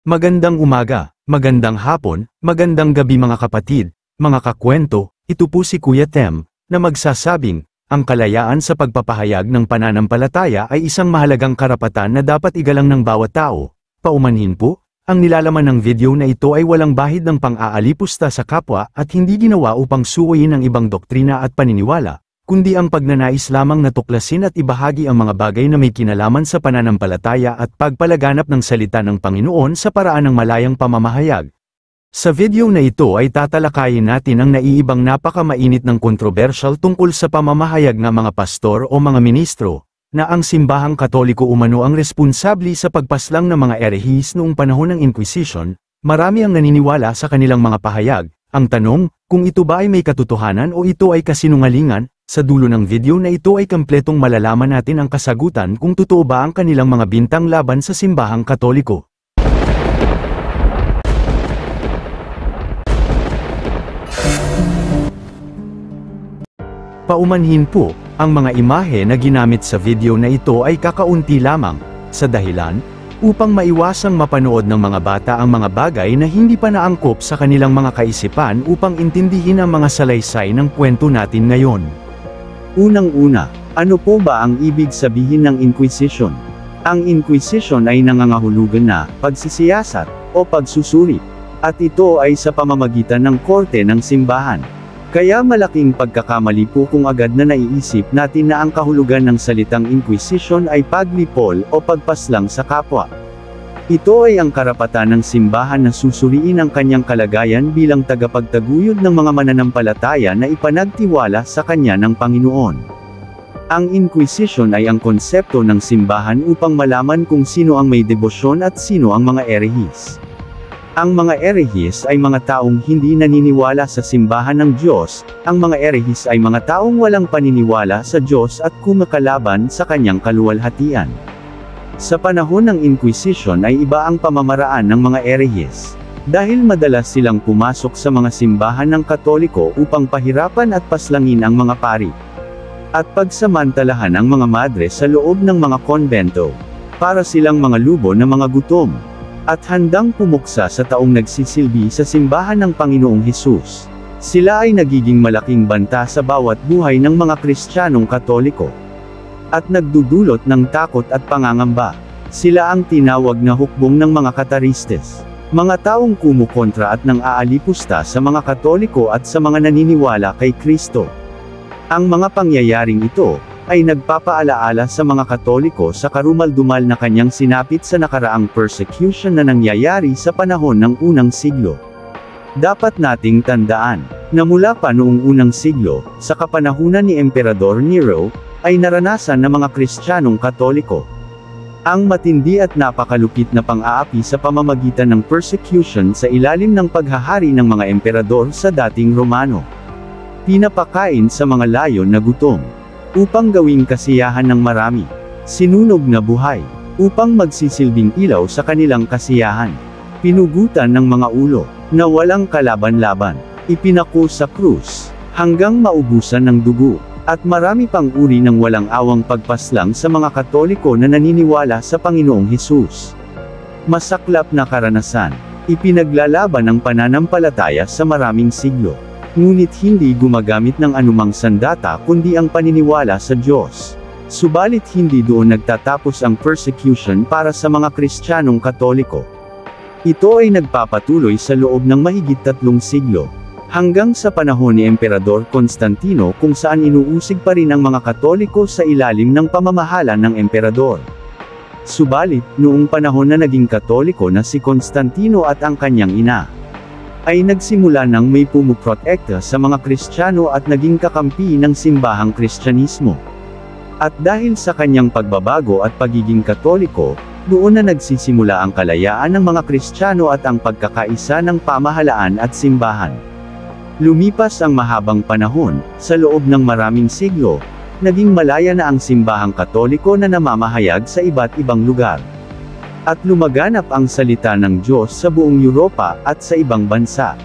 Magandang umaga, magandang hapon, magandang gabi mga kapatid, mga kakwento, ito po si Kuya Tem, na magsasabing, ang kalayaan sa pagpapahayag ng pananampalataya ay isang mahalagang karapatan na dapat igalang ng bawat tao. Paumanhin po, ang nilalaman ng video na ito ay walang bahid ng pang-aalipusta sa kapwa at hindi ginawa upang suwayin ang ibang doktrina at paniniwala, kundi ang pagnanais lamang na tuklasin at ibahagi ang mga bagay na may kinalaman sa pananampalataya at pagpalaganap ng salita ng Panginoon sa paraan ng malayang pamamahayag. Sa video na ito ay tatalakayin natin ang naiibang napakamainit ng kontrobersyal tungkol sa pamamahayag ng mga pastor o mga ministro, na ang simbahang Katoliko umano ang responsabli sa pagpaslang ng mga erehis noong panahon ng Inquisition. Marami ang naniniwala sa kanilang mga pahayag. Ang tanong, kung ito ba ay may katotohanan o ito ay kasinungalingan, sa dulo ng video na ito ay kompletong malalaman natin ang kasagutan kung totoo ba ang kanilang mga bintang laban sa simbahang Katoliko. Paumanhin po, ang mga imahe na ginamit sa video na ito ay kakaunti lamang, sa dahilan, upang maiwasang mapanood ng mga bata ang mga bagay na hindi pa naangkop sa kanilang mga kaisipan upang intindihin ang mga salaysay ng kwento natin ngayon. Unang-una, ano po ba ang ibig sabihin ng Inquisition? Ang Inquisition ay nangangahulugan na pagsisiyasat o pagsusuri, at ito ay sa pamamagitan ng korte ng simbahan. Kaya malaking pagkakamali po kung agad na naiisip natin na ang kahulugan ng salitang Inquisition ay paglipol o pagpaslang sa kapwa. Ito ay ang karapatan ng simbahan na susuriin ang kanyang kalagayan bilang tagapagtaguyod ng mga mananampalataya na ipanagtiwala sa kanya ng Panginoon. Ang Inquisition ay ang konsepto ng simbahan upang malaman kung sino ang may debosyon at sino ang mga erehis. Ang mga erehis ay mga taong hindi naniniwala sa simbahan ng Diyos, ang mga erehis ay mga taong walang paniniwala sa Diyos at kumakalaban sa kanyang kaluwalhatian. Sa panahon ng Inquisition ay iba ang pamamaraan ng mga erehis. Dahil madalas silang pumasok sa mga simbahan ng Katoliko upang pahirapan at paslangin ang mga pari. At pagsamantalahan ang mga madre sa loob ng mga konbento. Para silang mga lubo na mga gutom. At handang pumuksa sa taong nagsisilbi sa simbahan ng Panginoong Hesus. Sila ay nagiging malaking banta sa bawat buhay ng mga Kristiyanong Katoliko. At nagdudulot ng takot at pangangamba. Sila ang tinawag na hukbong ng mga Kataristes. Mga taong kumukontra at nang aalipusta sa mga Katoliko at sa mga naniniwala kay Kristo. Ang mga pangyayaring ito ay nagpapaalaala sa mga Katoliko sa karumal-dumal na kanyang sinapit sa nakaraang persecution na nangyayari sa panahon ng unang siglo. Dapat nating tandaan na mula pa noong unang siglo, sa kapanahunan ni Emperador Nero, ay naranasan ng mga Kristiyanong Katoliko ang matindi at napakalupit na pang-aapi sa pamamagitan ng persecution sa ilalim ng paghahari ng mga emperador sa dating Romano. Pinapakain sa mga layon na gutom, upang gawing kasiyahan ng marami, sinunog na buhay, upang magsisilbing ilaw sa kanilang kasiyahan, pinugutan ng mga ulo, na walang kalaban-laban, ipinako sa krus, hanggang maubusan ng dugo. At marami pang uri ng walang awang pagpaslang sa mga Katoliko na naniniwala sa Panginoong Hesus. Masaklap na karanasan. Ipinaglalaban ang pananampalataya sa maraming siglo. Ngunit hindi gumagamit ng anumang sandata kundi ang paniniwala sa Diyos. Subalit hindi doon nagtatapos ang persecution para sa mga Kristiyanong Katoliko. Ito ay nagpapatuloy sa loob ng mahigit 3 siglo. Hanggang sa panahon ni Emperador Constantino kung saan inuusig pa rin ang mga Katoliko sa ilalim ng pamamahala ng emperador. Subalit, noong panahon na naging Katoliko na si Constantino at ang kanyang ina, ay nagsimula ng may pumuprotekta sa mga Kristiyano at naging kakampi ng simbahang Kristyanismo. At dahil sa kanyang pagbabago at pagiging Katoliko, doon na nagsisimula ang kalayaan ng mga Kristiyano at ang pagkakaisa ng pamahalaan at simbahan. Lumipas ang mahabang panahon, sa loob ng maraming siglo, naging malaya na ang simbahang Katoliko na namamahayag sa iba't ibang lugar. At lumaganap ang salita ng Diyos sa buong Europa at sa ibang bansa.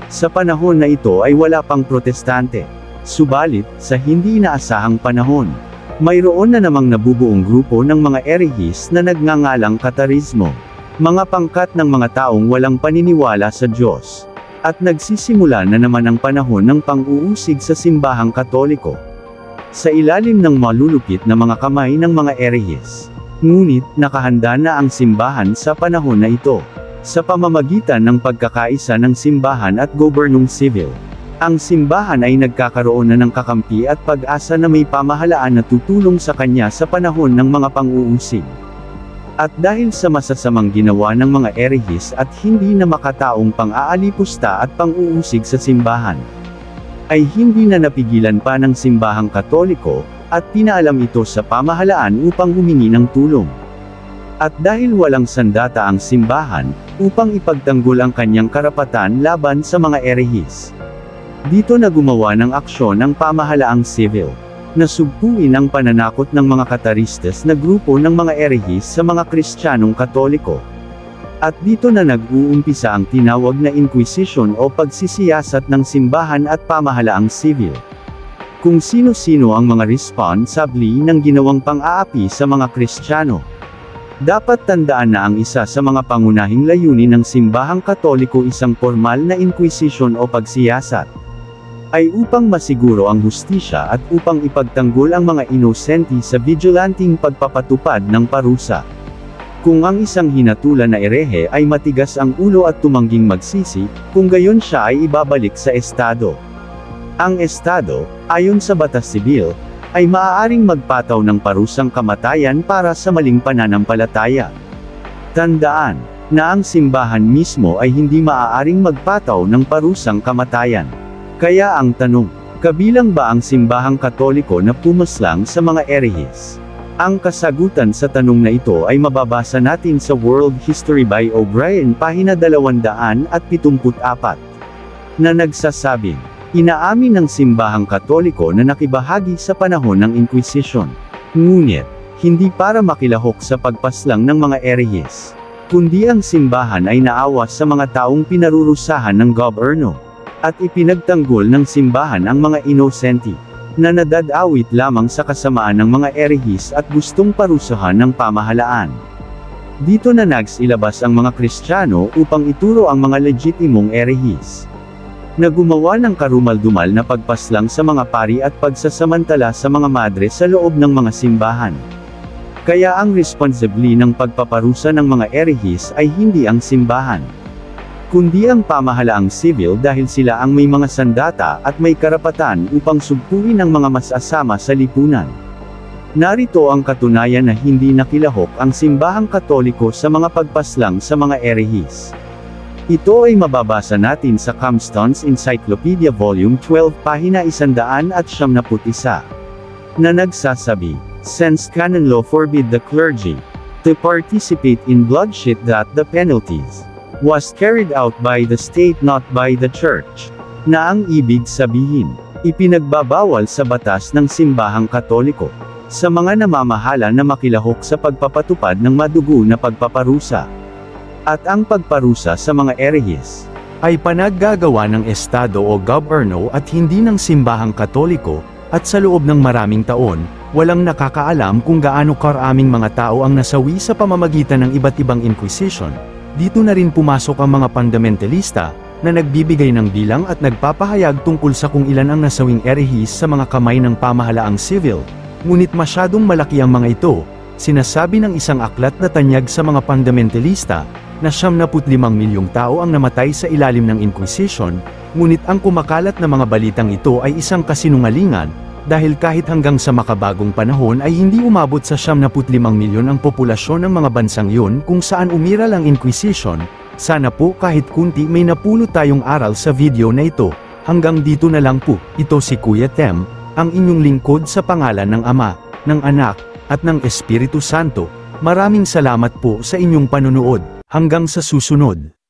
Sa panahon na ito ay wala pang protestante. Subalit, sa hindi inaasahang panahon, mayroon na namang nabubuong grupo ng mga erehis na nagngangalang Katarismo. mga pangkat ng mga taong walang paniniwala sa Diyos. At nagsisimula na naman ang panahon ng pang-uusig sa simbahang Katoliko. Sa ilalim ng malulupit na mga kamay ng mga erehis. Ngunit, nakahanda na ang simbahan sa panahon na ito. Sa pamamagitan ng pagkakaisa ng simbahan at gobernong sibil. Ang simbahan ay nagkakaroon na ng kakampi at pag-asa na may pamahalaan na tutulong sa kanya sa panahon ng mga pang-uusig. At dahil sa masasamang ginawa ng mga erehis at hindi na makataong pang-aalipusta at pang-uusig sa simbahan, ay hindi na napigilan pa ng simbahang Katoliko, at pinaalam ito sa pamahalaan upang humingi ng tulong. At dahil walang sandata ang simbahan, upang ipagtanggol ang kanyang karapatan laban sa mga erehis. Dito na gumawa ng aksyon ang pamahalaang civil. Nasugpuin ang pananakot ng mga Kataristas na grupo ng mga erehis sa mga Kristiyanong Katoliko. At dito na nag-uumpisa ang tinawag na Inquisition o pagsisiyasat ng simbahan at pamahalaang civil. Kung sino-sino ang mga responsabli ng ginawang pang-aapi sa mga Kristiyano. Dapat tandaan na ang isa sa mga pangunahing layunin ng simbahang Katoliko isang formal na Inquisition o pagsiyasat. Ay upang masiguro ang hustisya at upang ipagtanggol ang mga inosenti sa vigilanting pagpapatupad ng parusa. Kung ang isang hinatulan na erehe ay matigas ang ulo at tumangging magsisi, kung gayon siya ay ibabalik sa estado. Ang estado, ayon sa batas sibil, ay maaaring magpataw ng parusang kamatayan para sa maling pananampalataya. Tandaan, na ang simbahan mismo ay hindi maaaring magpataw ng parusang kamatayan. Kaya ang tanong, kabilang ba ang simbahang Katoliko na pumaslang sa mga erehis? Ang kasagutan sa tanong na ito ay mababasa natin sa World History by O'Brien pahina 274, na nagsasabing, inaamin ng simbahang Katoliko na nakibahagi sa panahon ng Inquisition. Ngunit, hindi para makilahok sa pagpaslang ng mga erehis, kundi ang simbahan ay naawa sa mga taong pinarurusahan ng gobyerno. At ipinagtanggol ng simbahan ang mga inosenti, na nadadawit lamang sa kasamaan ng mga erehis at gustong parusahan ng pamahalaan. Dito na nagsilabas ang mga Kristiyano upang ituro ang mga legitimong erehis. Na gumawa ng karumal-dumal na pagpaslang sa mga pari at pagsasamantala sa mga madre sa loob ng mga simbahan. Kaya ang responsabli ng pagpaparusa ng mga erehis ay hindi ang simbahan, kundi ang pamahalaang civil dahil sila ang may mga sandata at may karapatan upang sugpuin ang mga masasama sa lipunan. Narito ang katunayan na hindi nakilahok ang simbahang Katoliko sa mga pagpaslang sa mga erehis. Ito ay mababasa natin sa Comstone's Encyclopedia Volume 12 pahina 171, na nagsasabi, since canon law forbid the clergy to participate in bloodshed that the penalties was carried out by the state not by the church, na ang ibig sabihin, ipinagbabawal sa batas ng simbahang Katoliko, sa mga namamahala na makilahok sa pagpapatupad ng madugo na pagpaparusa. At ang pagparusa sa mga erehis, ay panaggagawa ng estado o gobyerno at hindi ng simbahang Katoliko, at sa loob ng maraming taon, walang nakakaalam kung gaano karaming mga tao ang nasawi sa pamamagitan ng iba't ibang inquisition. Dito na rin pumasok ang mga fundamentalista, na nagbibigay ng bilang at nagpapahayag tungkol sa kung ilan ang nasawing erehis sa mga kamay ng pamahalaang civil. Ngunit masyadong malaki ang mga ito, sinasabi ng isang aklat na tanyag sa mga fundamentalista, na 75 milyong tao ang namatay sa ilalim ng Inquisition, ngunit ang kumakalat na mga balitang ito ay isang kasinungalingan, dahil kahit hanggang sa makabagong panahon ay hindi umabot sa 75 milyon ang populasyon ng mga bansang yun kung saan umiral ang Inquisition. Sana po kahit kunti may napulot tayong aral sa video na ito. Hanggang dito na lang po. Ito si Kuya Tem, ang inyong lingkod sa pangalan ng Ama, ng Anak, at ng Espiritu Santo. Maraming salamat po sa inyong panunood. Hanggang sa susunod.